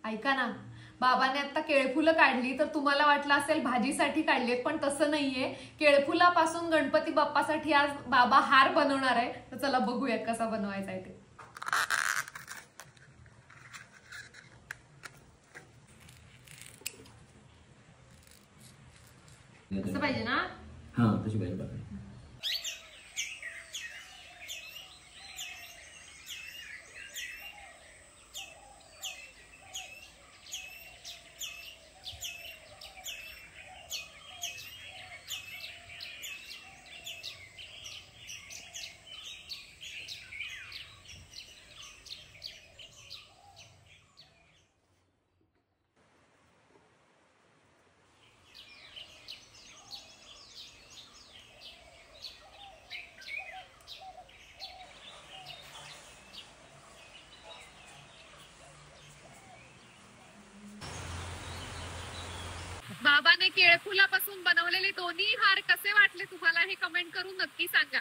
ऐका ना, बाबाने आता केळफुलं काढली तर तुम्हाला वाटलं असेल भाजीसाठी काढलीत, पण तसं नाहीये. केळफुलापासून गणपती बाप्पासाठी आज बाबा हार बनवणार आहे. तर चला बघूया कसा बनवायचा आहे ते. असं पाहिजे ना? हा, तशी पाहिजे बघा. बाबाने केळफुलापासून बनवलेले दोन्ही हार कसे वाटले तुम्हाला हे कमेंट करून नक्की सांगा.